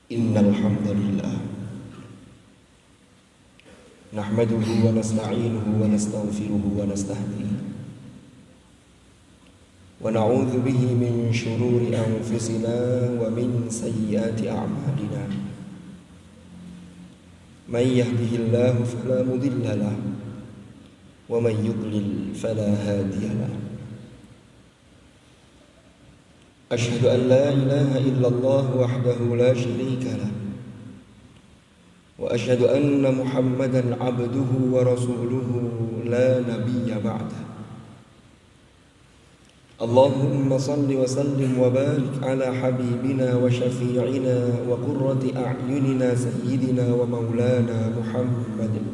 Innal hamdalillah nahmaduhu wa nasta'inuhu wa nastaghfiruhu wa nastahdihi wa na'udzu bihi min shururi anfusina wa min sayyiati a'malina. May yahdihillahu fala mudilla lahu wa may yudlil fala hadiya lahu. Asyhadu an la ilaha illallah wahdahu la syarika lah wa asyhadu anna Muhammadan abduhu wa rasuluhu la nabiyya ba'dah. Allahumma salli wa sallim wa barik ala habibina wa syafi'ina wa qurrati a'yunina sayyidina wa maulana Muhammadin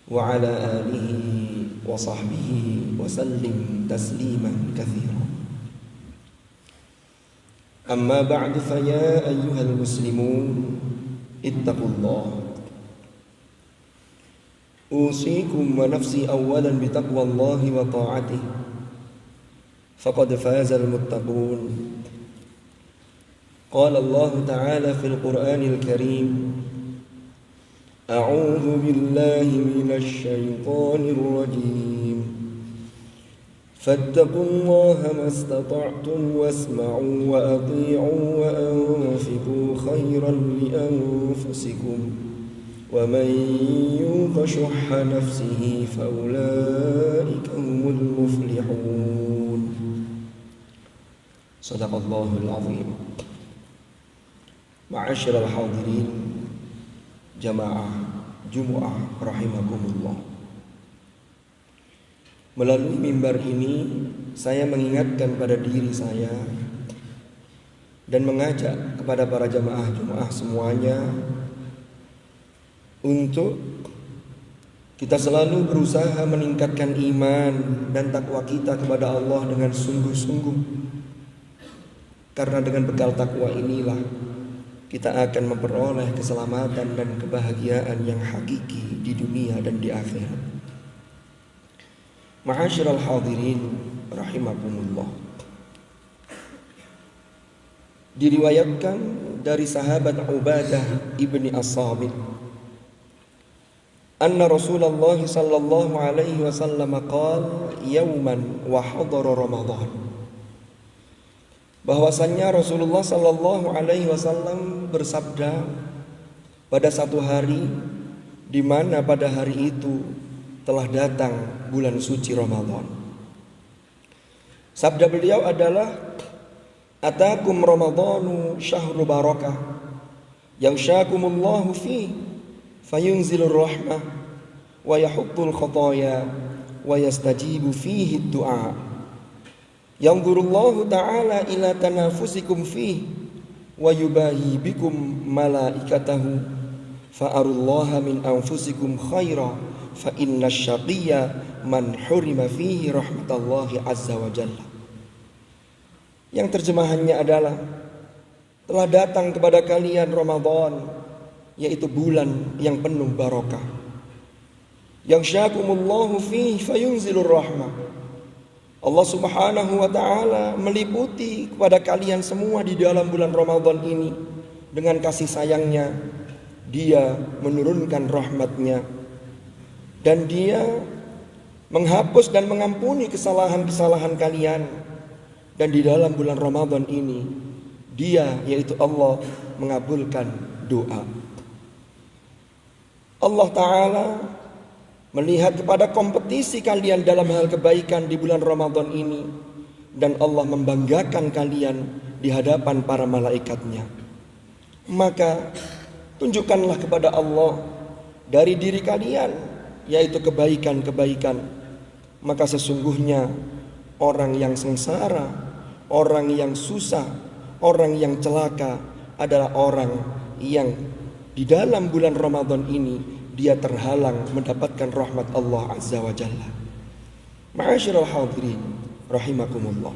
wa ala alihi wa sahbihi wa sallim tasliman katsiran. Amma ba'du fa ya ayyuhal muslimun ittaqullah. Usikum wa nafsi awalan bi taqwallahi wa ta'atihi faqad fazal muttaqun. Qala Allah ta'ala fil Qur'anil Karim, a'udzu billahi minasy syaithanir rajim. فاتقوا الله ما استطعتم واسمعوا وأطيعوا وأنفقوا خيرا لأنفسكم ومن يوق شح نفسه فأولئك هم المفلحون. صدق الله العظيم. معاشر الحاضرين جماعة Jumu'ah rahimakumullah. Melalui mimbar ini saya mengingatkan pada diri saya dan mengajak kepada para jamaah Jumu'ah semuanya untuk kita selalu berusaha meningkatkan iman dan takwa kita kepada Allah dengan sungguh-sungguh. Karena dengan bekal takwa inilah kita akan memperoleh keselamatan dan kebahagiaan yang hakiki di dunia dan di akhirat. Ma'asyiral hadirin rahimakumullah. Diriwayatkan dari sahabat Ubadah ibni As-Samit anna Rasulullah sallallahu alaihi wasallam qala yawman wa hadara Ramadan, bahwasannya Rasulullah sallallahu alaihi wasallam bersabda pada satu hari di mana pada hari itu telah datang bulan suci Ramadan. Sabda beliau adalah, atakum Ramadhanu syahru barakah yaghshakumullahu fi fayunzilur rahmah wa yahubbul khataya wa yastajibu fihi du'a yanzurullahu ta'ala ila tanafusikum fi wa yubahi bikum malaikatahu fa'arullaha min anfusikum khaira fa inna syaqiyya man hurima fihi rahmatallahi azza wa jalla. Yang terjemahannya adalah, telah datang kepada kalian Ramadan, yaitu bulan yang penuh barakah. Yang syakumullahu fihi fayunzilur rahmah. Allah subhanahu wa ta'ala meliputi kepada kalian semua di dalam bulan Ramadan ini dengan kasih sayangnya. Dia menurunkan rahmatnya dan dia menghapus dan mengampuni kesalahan-kesalahan kalian. Dan di dalam bulan Ramadan ini dia, yaitu Allah, mengabulkan doa. Allah Ta'ala melihat kepada kompetisi kalian dalam hal kebaikan di bulan Ramadan ini, dan Allah membanggakan kalian di hadapan para malaikatnya. Maka tunjukkanlah kepada Allah dari diri kalian, yaitu kebaikan-kebaikan. Maka sesungguhnya orang yang sengsara, orang yang susah, orang yang celaka adalah orang yang di dalam bulan Ramadan ini dia terhalang mendapatkan rahmat Allah Azza wa Jalla. Ma'asyiral hadirin rahimakumullah.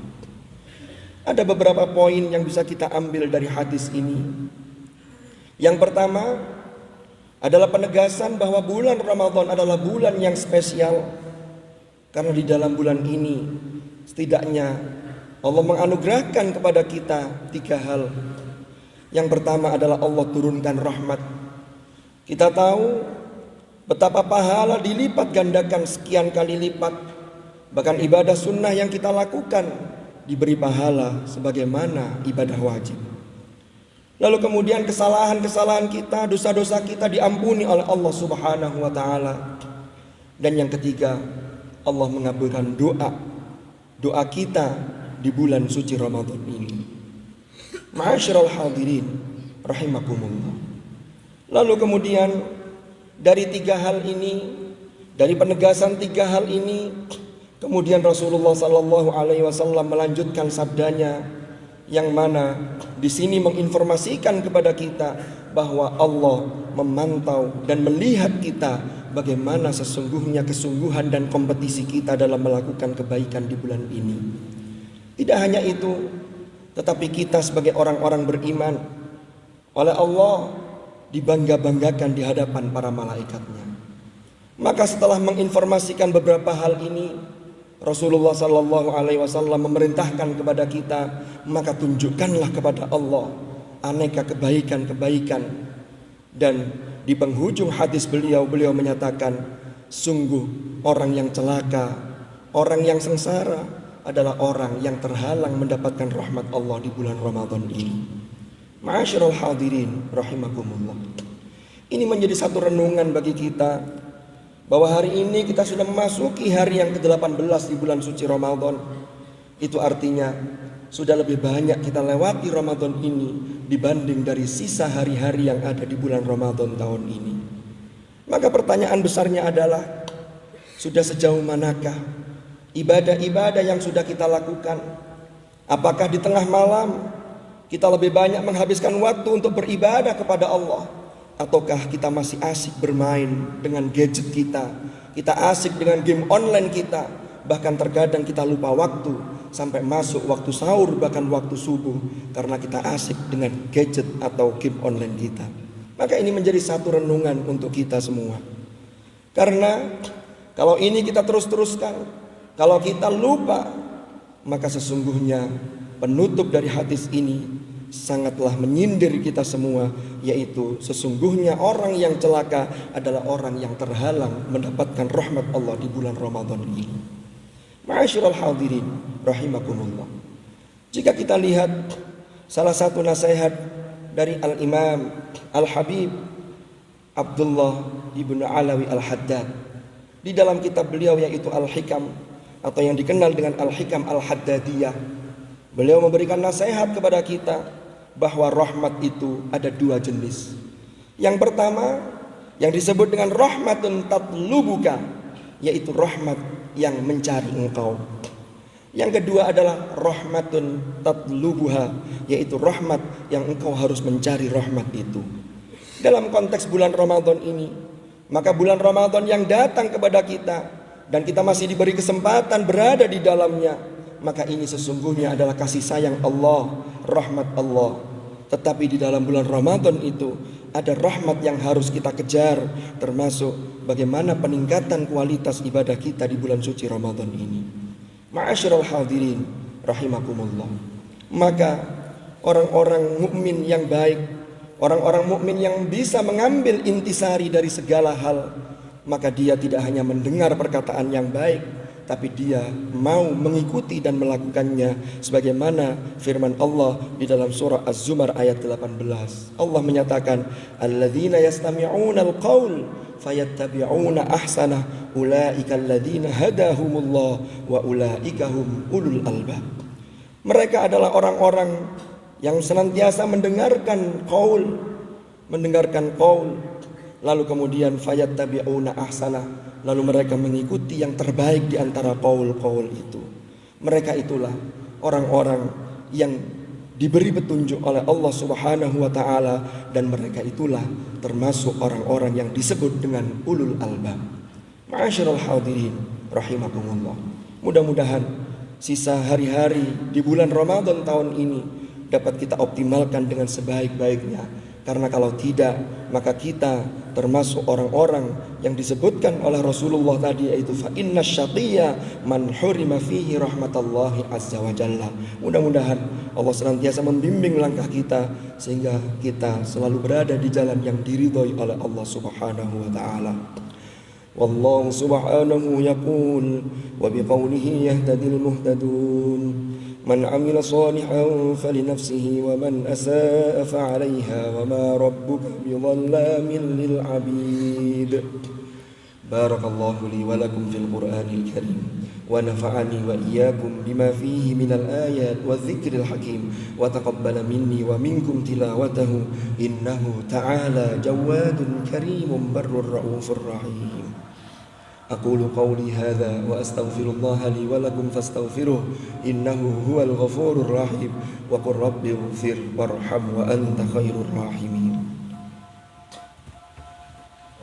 Ada beberapa poin yang bisa kita ambil dari hadis ini. Yang pertama adalah penegasan bahwa bulan Ramadan adalah bulan yang spesial, karena di dalam bulan ini setidaknya Allah menganugerahkan kepada kita 3 hal. Yang pertama adalah Allah turunkan rahmat. Kita tahu betapa pahala dilipat gandakan sekian kali lipat. Bahkan ibadah sunnah yang kita lakukan diberi pahala sebagaimana ibadah wajib. Lalu kemudian kesalahan-kesalahan kita, dosa-dosa kita diampuni oleh Allah Subhanahu wa taala. Dan yang ketiga, Allah mengabulkan doa kita di bulan suci Ramadan ini. Ma'asyiral hadirin rahimakumullah. Lalu kemudian dari tiga hal ini, dari penegasan tiga hal ini, kemudian Rasulullah sallallahu alaihi wasallam melanjutkan sabdanya yang mana di sini menginformasikan kepada kita bahwa Allah memantau dan melihat kita bagaimana sesungguhnya kesungguhan dan kompetisi kita dalam melakukan kebaikan di bulan ini. Tidak hanya itu, tetapi kita sebagai orang-orang beriman oleh Allah dibangga-banggakan di hadapan para malaikatnya. Maka setelah menginformasikan beberapa hal ini, Rasulullah sallallahu alaihi wasallam memerintahkan kepada kita, maka tunjukkanlah kepada Allah aneka kebaikan-kebaikan. Dan di penghujung hadis beliau menyatakan, sungguh orang yang celaka, orang yang sengsara adalah orang yang terhalang mendapatkan rahmat Allah di bulan Ramadan ini. Ma'asyiral hadirin rahimakumullah. Ini menjadi satu renungan bagi kita bahwa hari ini kita sudah memasuki hari yang ke-18 di bulan suci Ramadan. Itu artinya sudah lebih banyak kita lewati Ramadan ini dibanding dari sisa hari-hari yang ada di bulan Ramadan tahun ini. Maka pertanyaan besarnya adalah, sudah sejauh manakah ibadah-ibadah yang sudah kita lakukan? Apakah di tengah malam kita lebih banyak menghabiskan waktu untuk beribadah kepada Allah? Ataukah kita masih asik bermain dengan gadget kita? Kita asik dengan game online kita. Bahkan terkadang kita lupa waktu sampai masuk waktu sahur, bahkan waktu subuh, karena kita asik dengan gadget atau game online kita. Maka ini menjadi satu renungan untuk kita semua. Karena kalau ini kita terus-teruskan, kalau kita lupa, maka sesungguhnya penutup dari hadis ini sangatlah menyindir kita semua, yaitu sesungguhnya orang yang celaka adalah orang yang terhalang mendapatkan rahmat Allah di bulan Ramadan ini. Ma'asyiral hadirin rahimakumullah. Jika kita lihat salah satu nasihat dari Al-Imam Al-Habib Abdullah ibnu Alawi Al-Haddad di dalam kitab beliau yaitu Al-Hikam atau yang dikenal dengan Al-Hikam Al-Haddadiyah, beliau memberikan nasihat kepada kita bahwa rahmat itu ada dua jenis. Yang pertama yang disebut dengan rahmatun tatlubuka, yaitu rahmat yang mencari engkau. Yang kedua adalah rahmatun tatlubuha, yaitu rahmat yang engkau harus mencari rahmat itu. Dalam konteks bulan Ramadan ini, maka bulan Ramadan yang datang kepada kita dan kita masih diberi kesempatan berada di dalamnya, maka ini sesungguhnya adalah kasih sayang Allah, rahmat Allah. Tetapi di dalam bulan Ramadan itu ada rahmat yang harus kita kejar, termasuk bagaimana peningkatan kualitas ibadah kita di bulan suci Ramadan ini. Ma'asyiral hadirin rahimakumullah. Maka orang-orang mukmin yang baik, orang-orang mukmin yang bisa mengambil intisari dari segala hal, maka dia tidak hanya mendengar perkataan yang baik, tapi dia mau mengikuti dan melakukannya sebagaimana firman Allah di dalam surah Az-Zumar ayat 18. Allah menyatakan, alladzina yastami'una al-qaul fayattabi'una ahsanah ulaika alladzina hadahumullah wa ulaika hum ulul albab. Mereka adalah orang-orang yang senantiasa mendengarkan qaul, lalu kemudian fayattabi'una ahsanah, lalu mereka mengikuti yang terbaik di antara qaul-qaul itu. Mereka itulah orang-orang yang diberi petunjuk oleh Allah Subhanahu wa taala, dan mereka itulah termasuk orang-orang yang disebut dengan ulul albab. Ma'asyiral hadirin rahimakumullah. Mudah-mudahan sisa hari-hari di bulan Ramadan tahun ini dapat kita optimalkan dengan sebaik-baiknya, Karena kalau tidak, maka kita termasuk orang-orang yang disebutkan oleh Rasulullah tadi, yaitu fa inna syaqiyya man hurima fihi rahmatallahi azza wa jalla. Mudah-mudahan Allah senantiasa membimbing langkah kita sehingga kita selalu berada di jalan yang diridhoi oleh Allah Subhanahu wa taala. Wallahu subhanahu yaqul wa biqaulihi yahtadil muhtadun. Man amila salihan falinafsihi wa man asaa fa'alaiha wa ma rabbuka bidhallamin lil 'abid. Barakallahu li wa lakum fil Qur'anil karim wa nafa'ani wa iyyakum bima fihi minal ayat wa dzikril hakim wa taqabbala minni wa minkum tilawatahu innahu ta'ala jawadun karimun barrur raufur rahim. أقول قولي هذا وأستغفر الله لي ولكم فاستغفروه إنه هو الغفور الرحيم وقل رب اغفر وارحم وأنت خير الراحمين.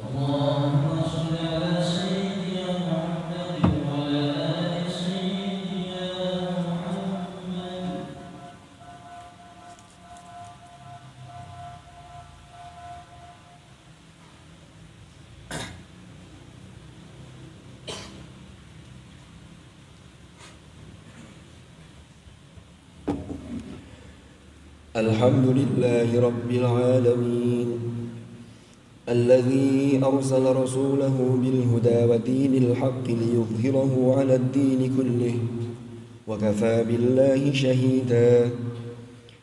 اللهم صل على سيدنا محمد وعلى آل سيدنا محمد. الحمد لله رب العالمين الذي أرسل رسوله بالهدى ودين الحق ليظهره على الدين كله وكفى بالله شهيدا.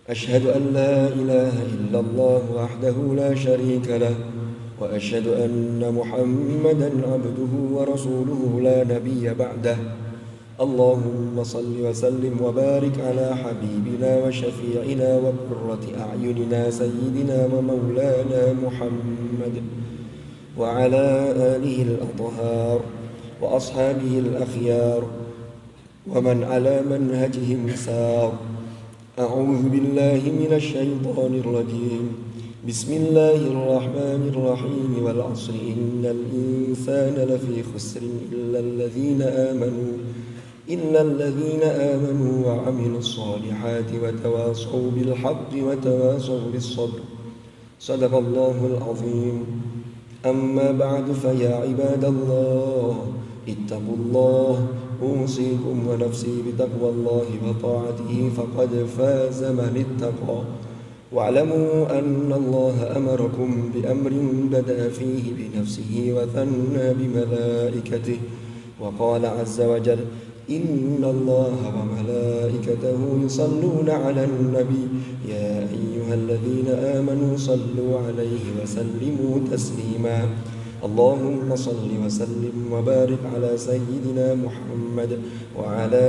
أشهد أن لا إله إلا الله وحده لا شريك له وأشهد أن محمدا عبده ورسوله لا نبي بعده. اللهم صل وسلم وبارك على حبيبنا وشفيعنا وقرة أعيننا سيدنا ومولانا محمد وعلى آله الأطهار وأصحابه الأخيار ومن على منهجهم سار. أعوذ بالله من الشيطان الرجيم. بسم الله الرحمن الرحيم. والعصر إن الإنسان لفي خسر إلا الذين آمنوا وعملوا الصالحات وتواصوا بالحق وتواصوا بالصبر. صدق الله العظيم. أما بعد فيا عباد الله اتقوا الله أوصيكم ونفسي بتقوى الله وطاعته فقد فاز من اتقى. واعلموا أن الله أمركم بأمر بدأ فيه بنفسه وثنى بملائكته وقال عز وجل إن الله وملائكته يصلون على النبي يا أيها الذين آمنوا صلوا عليه وسلموا تسليما. اللهم صل وسلم وبارك على سيدنا محمد وعلى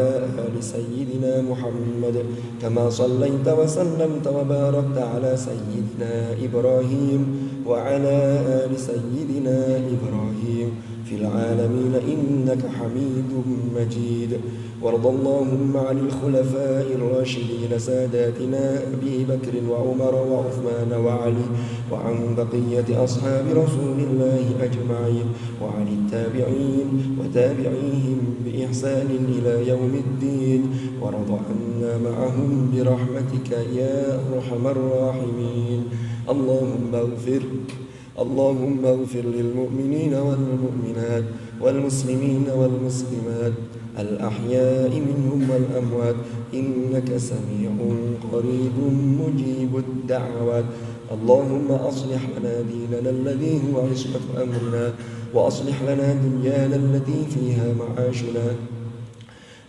آل سيدنا محمد كما صليت وسلمت وباركت على سيدنا إبراهيم وعلى آل سيدنا إبراهيم في العالمين إنك حميد مجيد. وارض اللهم عن الخلفاء الراشدين ساداتنا أبي بكر وعمر وعثمان وعلي وعن بقية أصحاب رسول الله أجمعين وعن التابعين وتابعيهم بإحسان إلى يوم الدين وارض عنا معهم برحمتك يا أرحم الراحمين. اللهم اغفر للمؤمنين والمؤمنات والمسلمين والمسلمات الأحياء منهم والأموات إنك سميع قريب مجيب الدعوات. اللهم أصلح لنا ديننا الذي هو عصمة أمرنا وأصلح لنا دنيانا التي فيها معاشنا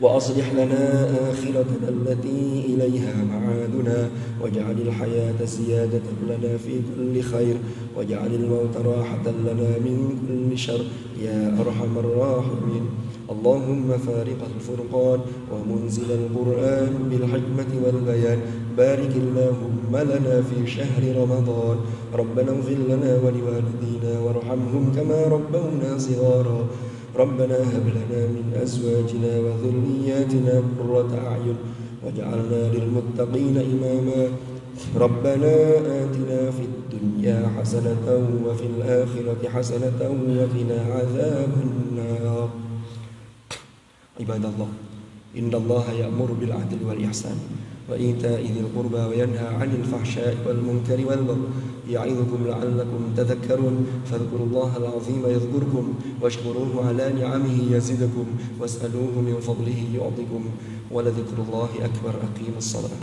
وأصلح لنا آخرتنا التي إليها معادنا واجعل الحياة زيادة لنا في كل خير واجعل الموت راحة لنا من كل شر يا أرحم الراحمين. اللهم فارق الفرقان ومنزل القرآن بالحكمة والبيان بارك اللهم لنا في شهر رمضان. ربنا اغفر لنا ولوالدينا وارحمهم كما ربونا صغارا. ربنا هب لنا من أزواجنا وذرياتنا قرة أعين واجعلنا للمتقين إماما. ربنا آتنا في الدنيا حسنة وفي الآخرة حسنة وقنا عذاب النار. عباد الله إن الله يأمر بالعدل والإحسان وإيتاء ذي القربى وينهى عن الفحشاء والمنكر والبغي يعظكم لعلكم تذكرون فاذكروا الله العظيم يذكركم واشكروه على نعمه يزدكم واسألوه من فضله يعطكم ولذكر الله أكبر. أقيموا الصلاة.